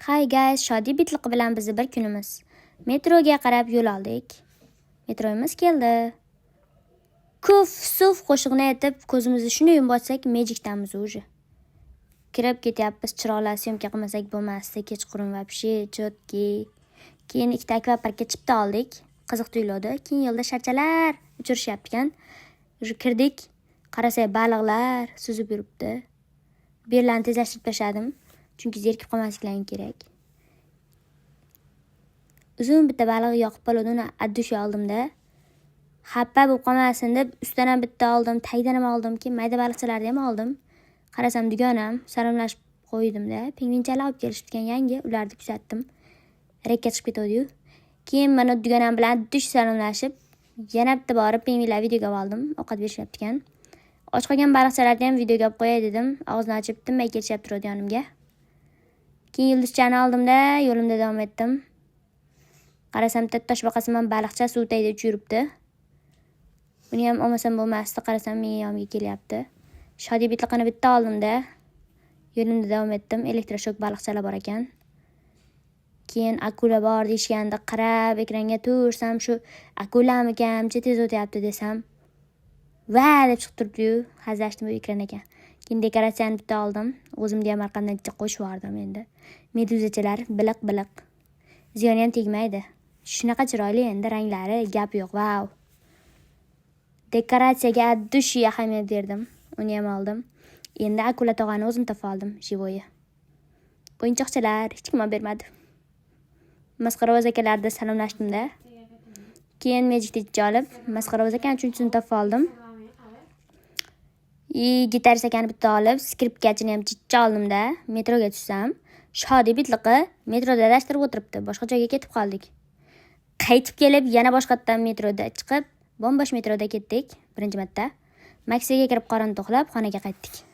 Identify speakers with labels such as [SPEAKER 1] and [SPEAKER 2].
[SPEAKER 1] Hi guys, Shodi bitliqi bilan bizni bir kunimiz. Metroga qarab yo'l oldik. Metroyimiz keldi. Kuf suf qo'shig'ini aytib, ko'zimizni shuni yumib ochsak, Magicdamiz уже. Kirib ketyapmiz, chiroqlar syomka qilmasak bo'lmasdi, kechqurun vobshe chotki. Keyin ikkita akvaparkka chipta oldik. Qiziq tuyuldi. Keyin yo'lda sharchalar uchirishyapti-kan. Kirdik, qarasak baliqlar suzib yuribdi. Berlarni tezlashtirib tashladim. Chunki zerikib qolmasliklaring kerak. Uzun bitta baliq yoqib qoldi, uni addush oldimda. Happa bo'lib qolmasin deb ustidan ham bitta oldim, tagidan ham oldim, keyin mayda baliqchalarni ham oldim. Qarasam dugonam salomlashib qo'ydimda. Pingvinchalar olib kelishibdi yangi, ularni kuzatdim. Rekka chiqib ketdi-yu. Keyin mana dugonam bilan addush salomlashib, yana bitta borib pingvinlar videoga oldim. Ovqat berishyapti-kan. Och qolgan baliqchalarni ham videoga olib qo'yay dedim. Og'zini ochib tinmay kelishib turadi yonimga. Keyin yulduzchani oldimda, yo'limda davom etdim. Qarasam toshbaqasiman baliqcha suv tagida uchib yuribdi. Buni ham olmasam bo'lmasdi, qarasam menga yonimga kelyapti. Shodi bitliqini bitta oldimda. Yo'limda davom etdim. Elektroshok baliqchalar bor ekan. Keyin akula bor deyishganda qarab ekranga tursam, shu akulamikan, tez o'tyapti desam, va deb chiqib turibdi-yu, hazlashdim bu ekran ekan. Keyin dekoratsiyani bitta oldim. O'zimga ham har qanday qo'shib yubordim endi. Meduzachalar biliq-biliq. Ziyoni ham tegmaydi. Shunaqa chiroyli endi ranglari, gap yo'q, wow. Dekoratsiyaga addush ahamiyat berdim. Uni ham oldim. Endi akula tog'ani o'zim topa oldim, jivoyi. O'yinchoqchalar hech kim olib bermadi. Masqarovoz akalarda salomlashdim-da. Keyin Magic'ni olib, Masqarovoz akani uchinchisini topa oldim. Gitarist akani bitta olib, skripkachini ham chicha oldim-da. Metroga tushsam, Shodi bitliqi metroda adashtirib o'tiribdi. Boshqa joyga ketib qoldik. Qaytib kelib, yana boshqatdan metroda chiqib, bombosh metroda ketdik birinchi marta. Maksiga kirib qorin to'qlab, xonaga qaytdik.